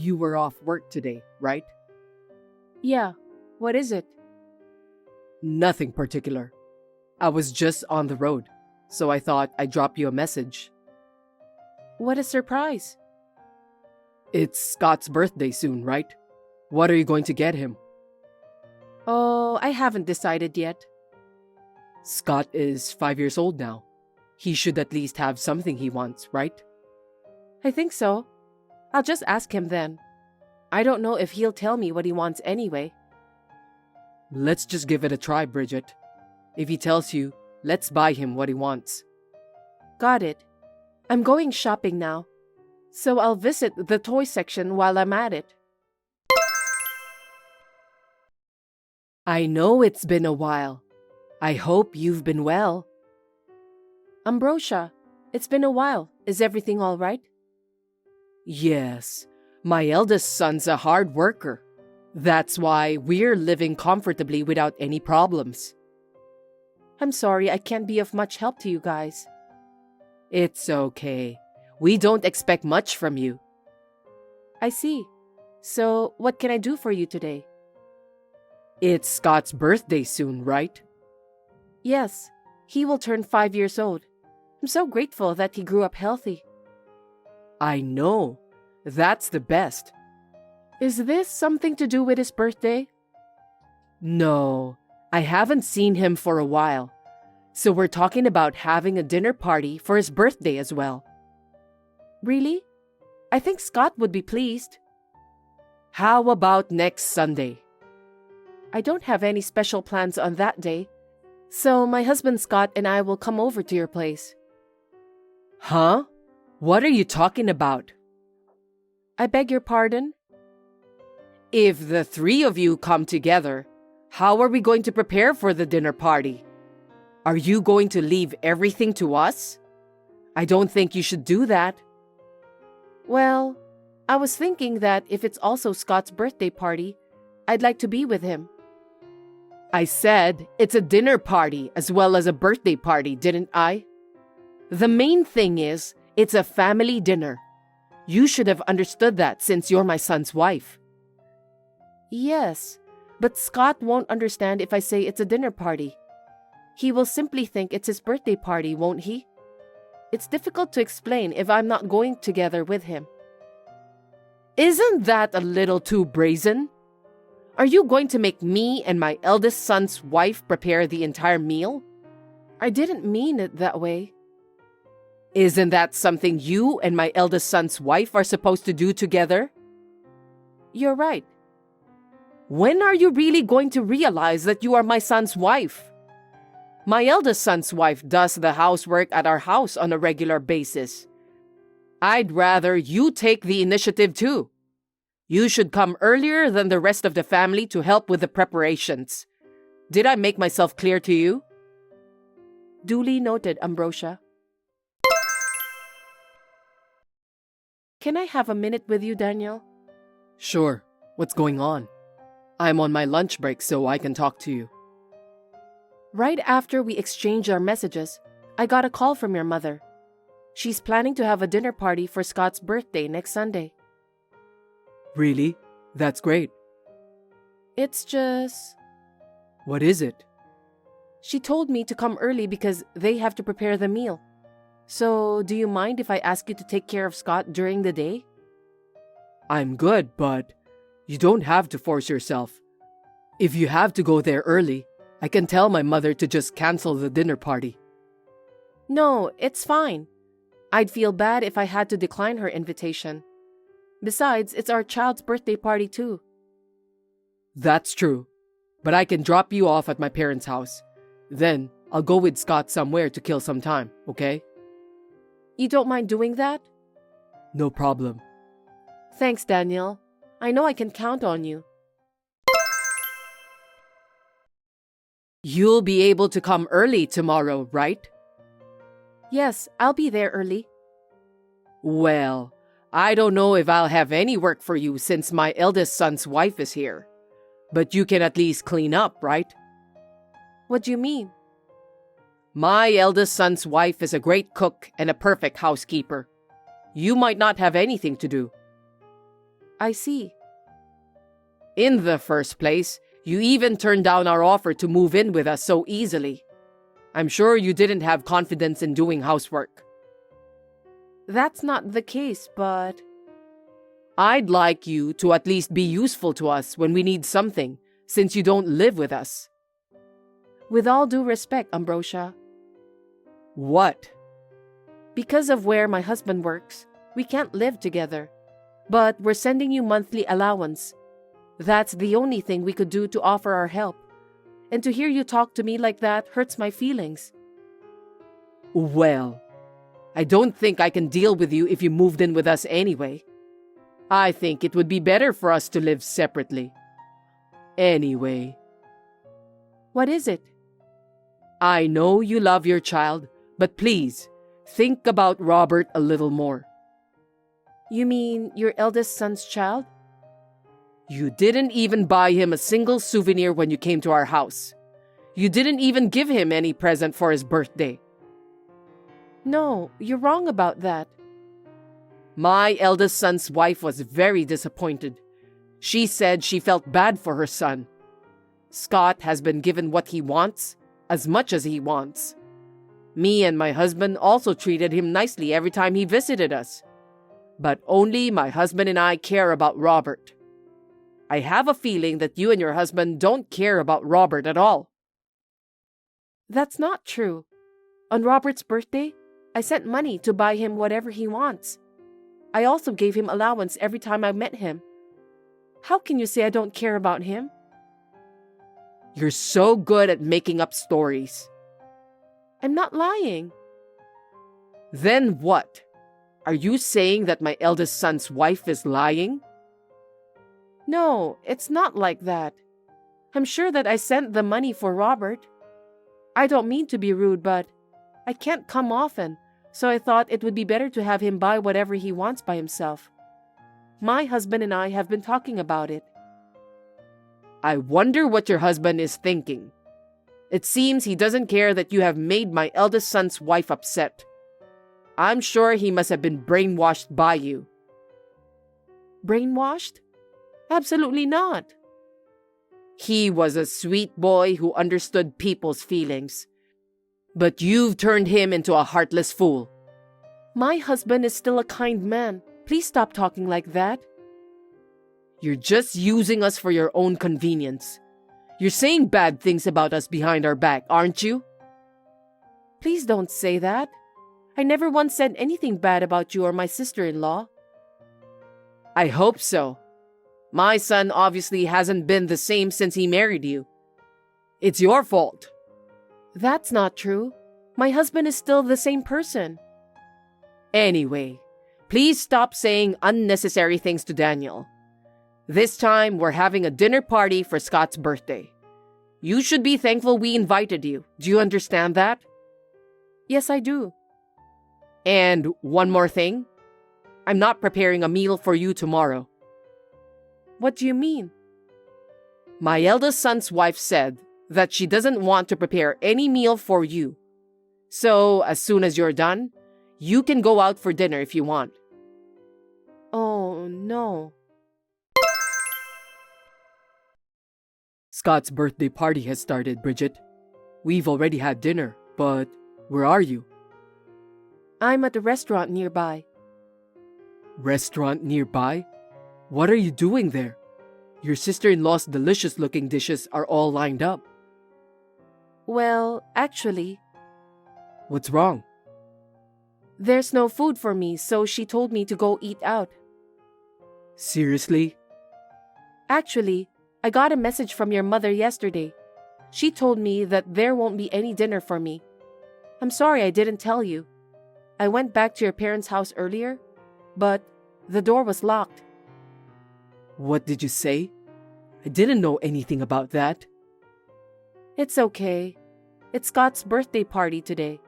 You were off work today, right? Yeah, what is it? Nothing particular. I was just on the road, so I thought I'd drop you a message. What a surprise. It's Scott's birthday soon, right? What are you going to get him? Oh, I haven't decided yet. Scott is 5 years old now. He should at least have something he wants, right? I think so. I'll just ask him then. I don't know if he'll tell me what he wants anyway. Let's just give it a try, Bridget. If he tells you, let's buy him what he wants. Got it. I'm going shopping now, so I'll visit the toy section while I'm at it. I know it's been a while. I hope you've been well. Ambrosia, it's been a while. Is everything all right? Yes, my eldest son's a hard worker. That's why we're living comfortably without any problems. I'm sorry I can't be of much help to you guys. It's okay. We don't expect much from you. I see. So, what can I do for you today? It's Scott's birthday soon, right? Yes, he will turn 5 years old. I'm so grateful that he grew up healthy. I know. That's the best. Is this something to do with his birthday? No, I haven't seen him for a while. So we're talking about having a dinner party for his birthday as well. Really? I think Scott would be pleased. How about next Sunday? I don't have any special plans on that day, so my husband Scott and I will come over to your place. Huh? What are you talking about? I beg your pardon? If the three of you come together, how are we going to prepare for the dinner party? Are you going to leave everything to us? I don't think you should do that. Well, I was thinking that if it's also Scott's birthday party, I'd like to be with him. I said it's a dinner party as well as a birthday party, didn't I? The main thing is, it's a family dinner. You should have understood that since you're my son's wife. Yes, but Scott won't understand if I say it's a dinner party. He will simply think it's his birthday party, won't he? It's difficult to explain if I'm not going together with him. Isn't that a little too brazen? Are you going to make me and my eldest son's wife prepare the entire meal? I didn't mean it that way. Isn't that something you and my eldest son's wife are supposed to do together? You're right. When are you really going to realize that you are my son's wife? My eldest son's wife does the housework at our house on a regular basis. I'd rather you take the initiative too. You should come earlier than the rest of the family to help with the preparations. Did I make myself clear to you? Duly noted, Ambrosia. Can I have a minute with you, Daniel? Sure. What's going on? I'm on my lunch break, so I can talk to you. Right after we exchanged our messages, I got a call from your mother. She's planning to have a dinner party for Scott's birthday next Sunday. Really? That's great. It's just... What is it? She told me to come early because they have to prepare the meal. So, do you mind if I ask you to take care of Scott during the day? I'm good, but you don't have to force yourself. If you have to go there early, I can tell my mother to just cancel the dinner party. No, it's fine. I'd feel bad if I had to decline her invitation. Besides, it's our child's birthday party too. That's true, but I can drop you off at my parents' house. Then, I'll go with Scott somewhere to kill some time, okay? You don't mind doing that? No problem. Thanks, Daniel. I know I can count on you. You'll be able to come early tomorrow, right? Yes, I'll be there early. Well, I don't know if I'll have any work for you since my eldest son's wife is here. But you can at least clean up, right? What do you mean? My eldest son's wife is a great cook and a perfect housekeeper. You might not have anything to do. I see. In the first place, you even turned down our offer to move in with us so easily. I'm sure you didn't have confidence in doing housework. That's not the case, but... I'd like you to at least be useful to us when we need something, since you don't live with us. With all due respect, Ambrosia, What? because of where my husband works, we can't live together. But we're sending you monthly allowance. That's the only thing we could do to offer our help. And to hear you talk to me like that hurts my feelings. Well, I don't think I can deal with you if you moved in with us anyway. I think it would be better for us to live separately. Anyway, What is it? I know you love your child, but please, think about Robert a little more. You mean your eldest son's child? You didn't even buy him a single souvenir when you came to our house. You didn't even give him any present for his birthday. No, you're wrong about that. My eldest son's wife was very disappointed. She said she felt bad for her son. Scott has been given what he wants, as much as he wants. Me and my husband also treated him nicely every time he visited us. But only my husband and I care about Robert. I have a feeling that you and your husband don't care about Robert at all. That's not true. On Robert's birthday, I sent money to buy him whatever he wants. I also gave him allowance every time I met him. How can you say I don't care about him? You're so good at making up stories. I'm not lying. Then what? Are you saying that my eldest son's wife is lying? No, it's not like that. I'm sure that I sent the money for Robert. I don't mean to be rude, but I can't come often, so I thought it would be better to have him buy whatever he wants by himself. My husband and I have been talking about it. I wonder what your husband is thinking. It seems he doesn't care that you have made my eldest son's wife upset. I'm sure he must have been brainwashed by you. Brainwashed? Absolutely not. He was a sweet boy who understood people's feelings. But you've turned him into a heartless fool. My husband is still a kind man. Please stop talking like that. You're just using us for your own convenience. You're saying bad things about us behind our back, aren't you? Please don't say that. I never once said anything bad about you or my sister-in-law. I hope so. My son obviously hasn't been the same since he married you. It's your fault. That's not true. My husband is still the same person. Anyway, please stop saying unnecessary things to Daniel. This time, we're having a dinner party for Scott's birthday. You should be thankful we invited you. Do you understand that? Yes, I do. And one more thing. I'm not preparing a meal for you tomorrow. What do you mean? My eldest son's wife said that she doesn't want to prepare any meal for you. So, as soon as you're done, you can go out for dinner if you want. Oh, no. Scott's birthday party has started, Bridget. We've already had dinner, but where are you? I'm at a restaurant nearby. Restaurant nearby? What are you doing there? Your sister-in-law's delicious-looking dishes are all lined up. Well, actually, What's wrong? there's no food for me, so she told me to go eat out. Seriously? Actually, I got a message from your mother yesterday. She told me that there won't be any dinner for me. I'm sorry I didn't tell you. I went back to your parents' house earlier, but the door was locked. What did you say? I didn't know anything about that. It's okay. It's Scott's birthday party today.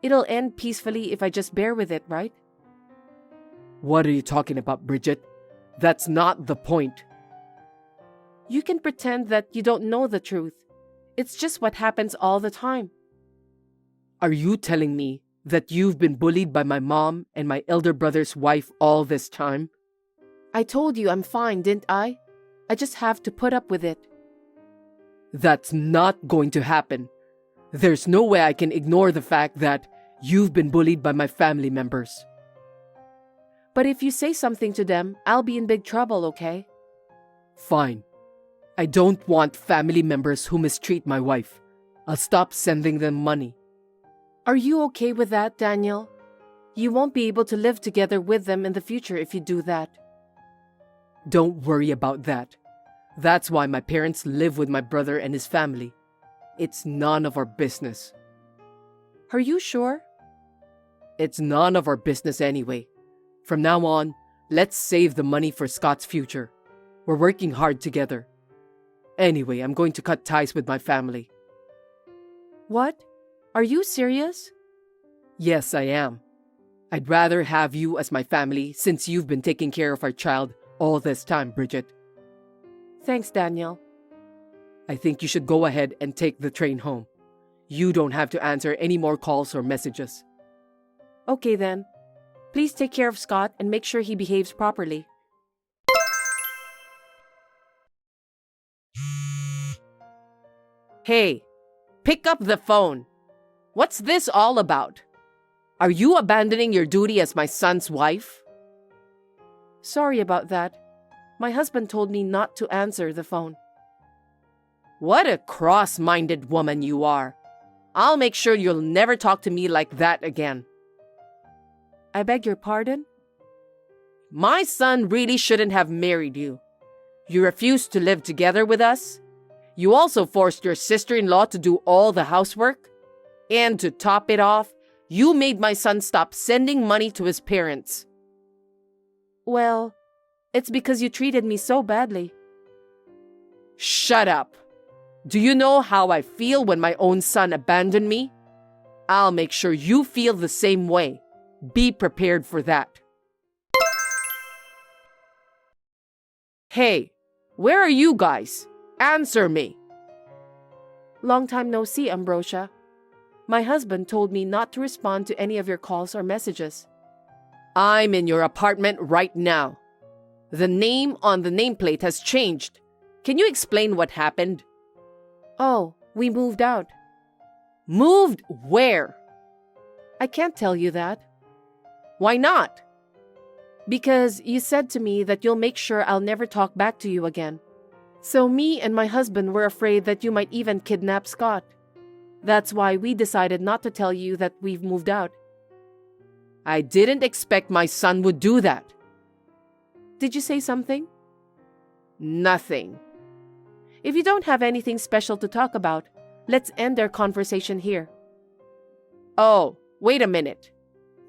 It'll end peacefully if I just bear with it, right? What are you talking about, Bridget? That's not the point. You can pretend that you don't know the truth. It's just what happens all the time. Are you telling me that you've been bullied by my mom and my elder brother's wife all this time? I told you I'm fine, didn't I? I just have to put up with it. That's not going to happen. There's no way I can ignore the fact that you've been bullied by my family members. But if you say something to them, I'll be in big trouble, okay? Fine. I don't want family members who mistreat my wife. I'll stop sending them money. Are you okay with that, Daniel? You won't be able to live together with them in the future if you do that. Don't worry about that. That's why my parents live with my brother and his family. It's none of our business. Are you sure? It's none of our business anyway. From now on, let's save the money for Scott's future. We're working hard together. Anyway, I'm going to cut ties with my family. What? Are you serious? Yes, I am. I'd rather have you as my family since you've been taking care of our child all this time, Bridget. Thanks, Daniel. I think you should go ahead and take the train home. You don't have to answer any more calls or messages. Okay then. Please take care of Scott and make sure he behaves properly. Hey, pick up the phone. What's this all about? Are you abandoning your duty as my son's wife? Sorry about that. My husband told me not to answer the phone. What a cross-minded woman you are. I'll make sure you'll never talk to me like that again. I beg your pardon? My son really shouldn't have married you. You refused to live together with us. You also forced your sister-in-law to do all the housework. And to top it off, you made my son stop sending money to his parents. Well, it's because you treated me so badly. Shut up. Do you know how I feel when my own son abandoned me? I'll make sure you feel the same way. Be prepared for that. Hey, where are you guys? Answer me. Long time no see, Ambrosia. My husband told me not to respond to any of your calls or messages. I'm in your apartment right now. The name on the nameplate has changed. Can you explain what happened? Oh, we moved out. Moved where? I can't tell you that. Why not? Because you said to me that you'll make sure I'll never talk back to you again. So me and my husband were afraid that you might even kidnap Scott. That's why we decided not to tell you that we've moved out. I didn't expect my son would do that. Did you say something? Nothing. If you don't have anything special to talk about, let's end our conversation here. Oh, wait a minute.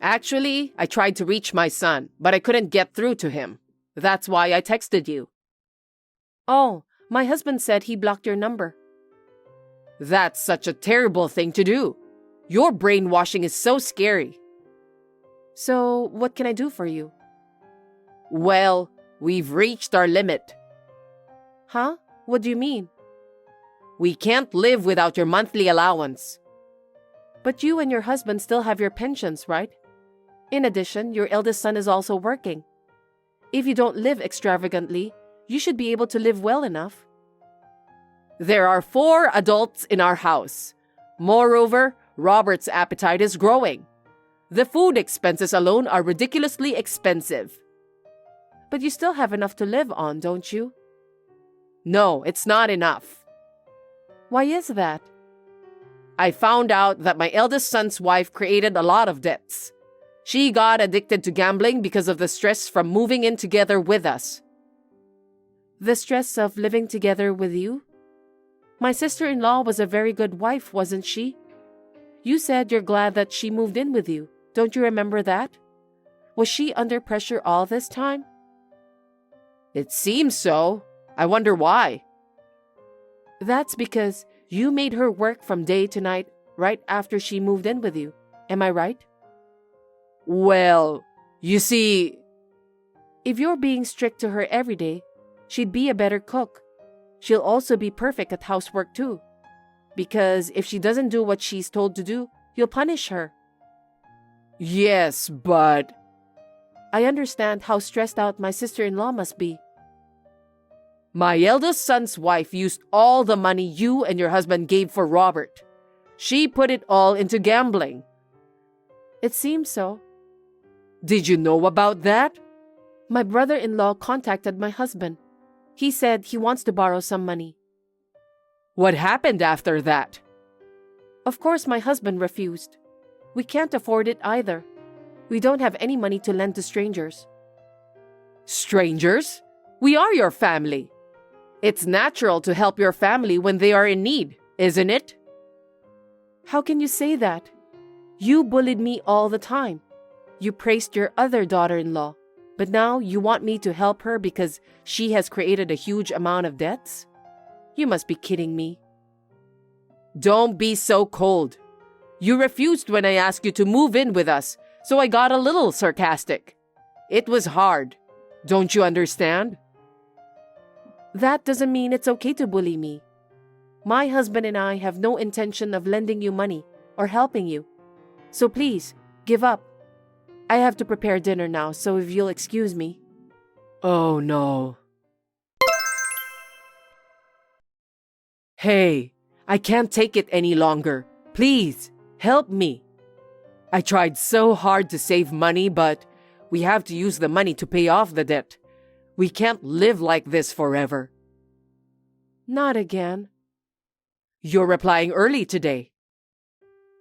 Actually, I tried to reach my son, but I couldn't get through to him. That's why I texted you. Oh, my husband said he blocked your number. That's such a terrible thing to do. Your brainwashing is so scary. So, what can I do for you? Well, we've reached our limit. Huh? What do you mean? We can't live without your monthly allowance. But you and your husband still have your pensions, right? In addition, your eldest son is also working. If you don't live extravagantly, you should be able to live well enough. There are 4 adults in our house. Moreover, Robert's appetite is growing. The food expenses alone are ridiculously expensive. But you still have enough to live on, don't you? No, it's not enough. Why is that? I found out that my eldest son's wife created a lot of debts. She got addicted to gambling because of the stress from moving in together with us. The stress of living together with you? My sister-in-law was a very good wife, wasn't she? You said you're glad that she moved in with you. Don't you remember that? Was she under pressure all this time? It seems so. I wonder why. That's because you made her work from day to night right after she moved in with you. Am I right? Well, you see... If you're being strict to her every day, she'd be a better cook. She'll also be perfect at housework too. Because if she doesn't do what she's told to do, you'll punish her. Yes, but... I understand how stressed out my sister-in-law must be. My eldest son's wife used all the money you and your husband gave for Robert. She put it all into gambling. It seems so. Did you know about that? My brother-in-law contacted my husband. He said he wants to borrow some money. What happened after that? Of course, my husband refused. We can't afford it either. We don't have any money to lend to strangers. Strangers? We are your family. It's natural to help your family when they are in need, isn't it? How can you say that? You bullied me all the time. You praised your other daughter-in-law, but now you want me to help her because she has created a huge amount of debts? You must be kidding me. Don't be so cold. You refused when I asked you to move in with us, so I got a little sarcastic. It was hard. Don't you understand? That doesn't mean it's okay to bully me. My husband and I have no intention of lending you money or helping you. So please, give up. I have to prepare dinner now, so if you'll excuse me. Oh no. Hey, I can't take it any longer. Please, help me. I tried so hard to save money, but we have to use the money to pay off the debt. We can't live like this forever. Not again. You're replying early today.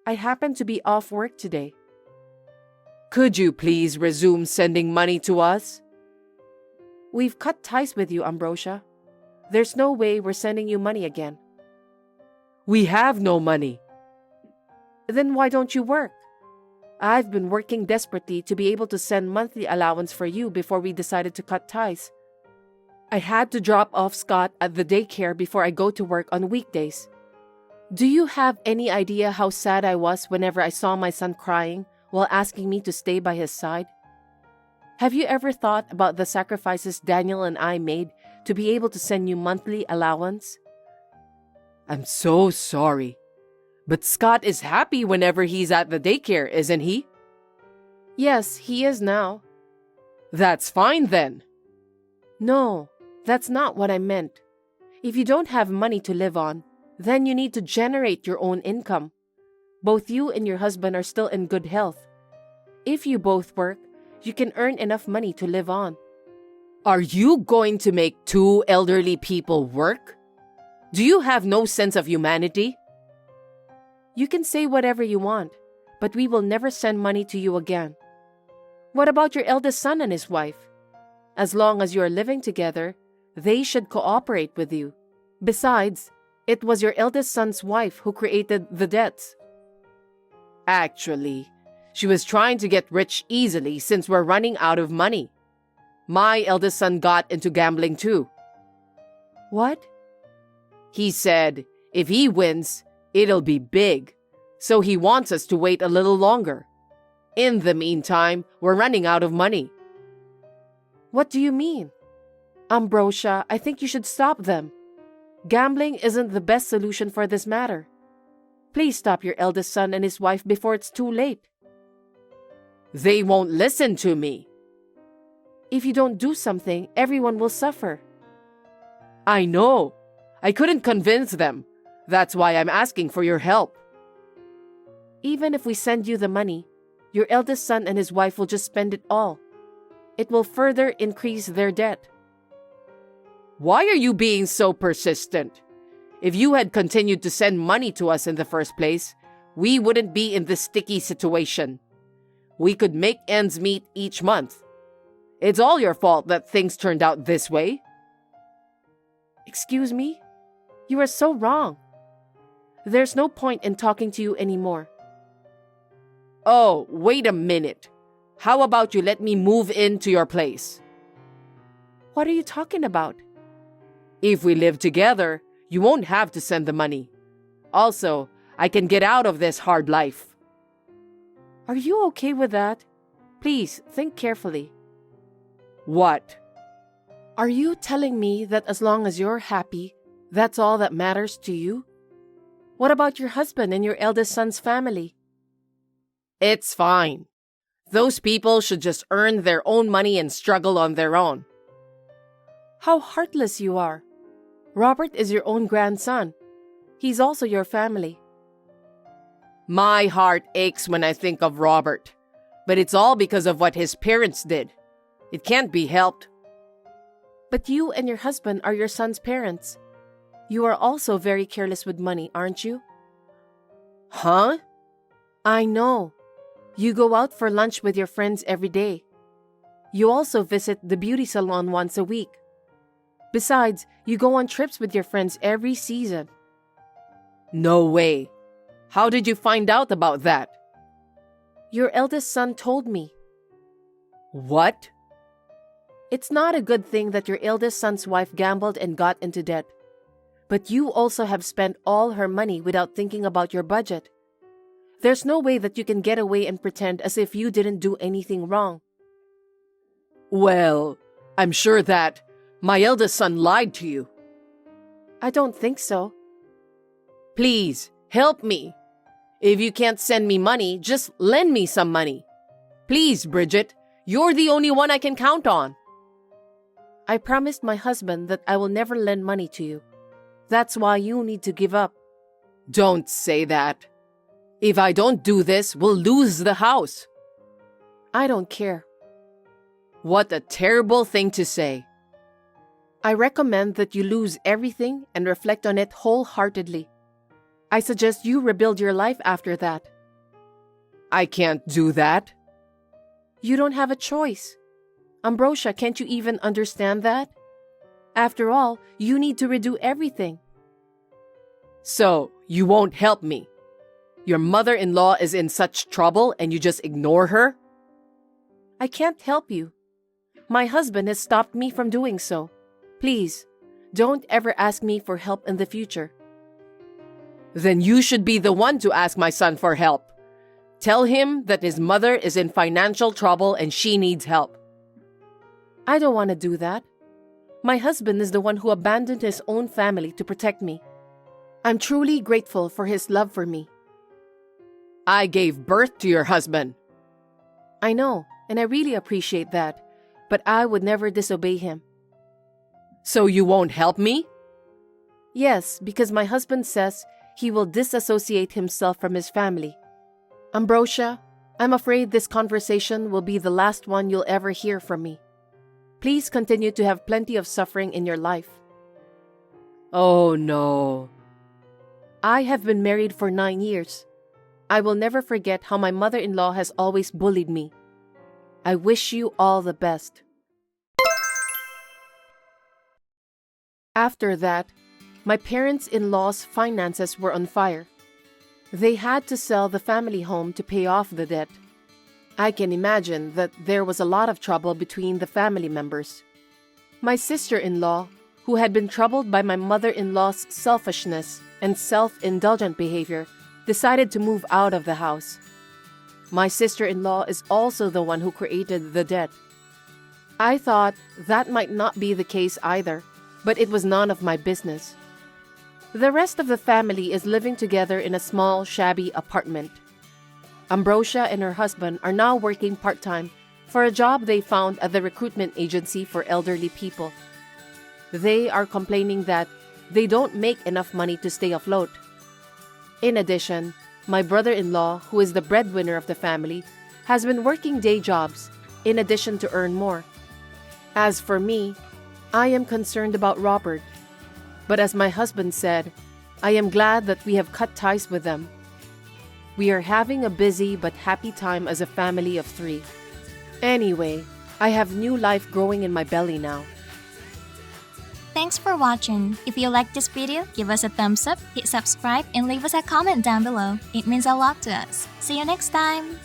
I happen to be off work today. Could you please resume sending money to us? We've cut ties with you, Ambrosia. There's no way we're sending you money again. We have no money. Then why don't you work? I've been working desperately to be able to send monthly allowance for you before we decided to cut ties. I had to drop off Scott at the daycare before I go to work on weekdays. Do you have any idea how sad I was whenever I saw my son crying while asking me to stay by his side? Have you ever thought about the sacrifices Daniel and I made to be able to send you monthly allowance? I'm so sorry. But Scott is happy whenever he's at the daycare, isn't he? Yes, he is now. That's fine then. No, that's not what I meant. If you don't have money to live on, then you need to generate your own income. Both you and your husband are still in good health. If you both work, you can earn enough money to live on. Are you going to make two elderly people work? Do you have no sense of humanity? You can say whatever you want, but we will never send money to you again. What about your eldest son and his wife? As long as you are living together, they should cooperate with you. Besides, it was your eldest son's wife who created the debts. Actually, she was trying to get rich easily since we're running out of money. My eldest son got into gambling too. What? He said if he wins, it'll be big, so he wants us to wait a little longer. In the meantime, we're running out of money. What do you mean? Ambrosia, I think you should stop them. Gambling isn't the best solution for this matter. Please stop your eldest son and his wife before it's too late. They won't listen to me. If you don't do something, everyone will suffer. I know. I couldn't convince them. That's why I'm asking for your help. Even if we send you the money, your eldest son and his wife will just spend it all. It will further increase their debt. Why are you being so persistent? If you had continued to send money to us in the first place, we wouldn't be in this sticky situation. We could make ends meet each month. It's all your fault that things turned out this way. Excuse me? You are so wrong. There's no point in talking to you anymore. Oh, wait a minute. How about you let me move into your place? What are you talking about? If we live together, you won't have to send the money. Also, I can get out of this hard life. Are you okay with that? Please, think carefully. What? Are you telling me that as long as you're happy, that's all that matters to you? What about your husband and your eldest son's family? It's fine. Those people should just earn their own money and struggle on their own. How heartless you are. Robert is your own grandson. He's also your family. My heart aches when I think of Robert, but it's all because of what his parents did. It can't be helped. But you and your husband are your son's parents. You are also very careless with money, aren't you? Huh? I know. You go out for lunch with your friends every day. You also visit the beauty salon once a week. Besides, you go on trips with your friends every season. No way. How did you find out about that? Your eldest son told me. What? It's not a good thing that your eldest son's wife gambled and got into debt. But you also have spent all her money without thinking about your budget. There's no way that you can get away and pretend as if you didn't do anything wrong. Well, I'm sure that my eldest son lied to you. I don't think so. Please, help me. If you can't send me money, just lend me some money. Please, Bridget, you're the only one I can count on. I promised my husband that I will never lend money to you. That's why you need to give up. Don't say that. If I don't do this, we'll lose the house. I don't care. What a terrible thing to say. I recommend that you lose everything and reflect on it wholeheartedly. I suggest you rebuild your life after that. I can't do that. You don't have a choice. Ambrosia, can't you even understand that? After all, you need to redo everything. So, you won't help me? Your mother-in-law is in such trouble and you just ignore her? I can't help you. My husband has stopped me from doing so. Please, don't ever ask me for help in the future. Then you should be the one to ask my son for help. Tell him that his mother is in financial trouble and she needs help. I don't want to do that. My husband is the one who abandoned his own family to protect me. I'm truly grateful for his love for me. I gave birth to your husband. I know, and I really appreciate that, but I would never disobey him. So you won't help me? Yes, because my husband says he will disassociate himself from his family. Ambrosia, I'm afraid this conversation will be the last one you'll ever hear from me. Please continue to have plenty of suffering in your life. Oh no. I have been married for 9 years. I will never forget how my mother-in-law has always bullied me. I wish you all the best. After that, my parents-in-law's finances were on fire. They had to sell the family home to pay off the debt. I can imagine that there was a lot of trouble between the family members. My sister-in-law, who had been troubled by my mother-in-law's selfishness and self-indulgent behavior, decided to move out of the house. My sister-in-law is also the one who created the debt. I thought that might not be the case either, but it was none of my business. The rest of the family is living together in a small, shabby apartment. Ambrosia and her husband are now working part-time for a job they found at the recruitment agency for elderly people. They are complaining that they don't make enough money to stay afloat. In addition, my brother-in-law, who is the breadwinner of the family, has been working day jobs in addition to earn more. As for me, I am concerned about Robert. But as my husband said, I am glad that we have cut ties with them. We are having a busy but happy time as a family of 3. Anyway, I have new life growing in my belly now. Thanks for watching. If you liked this video, give us a thumbs up, hit subscribe, and leave us a comment down below. It means a lot to us. See you next time!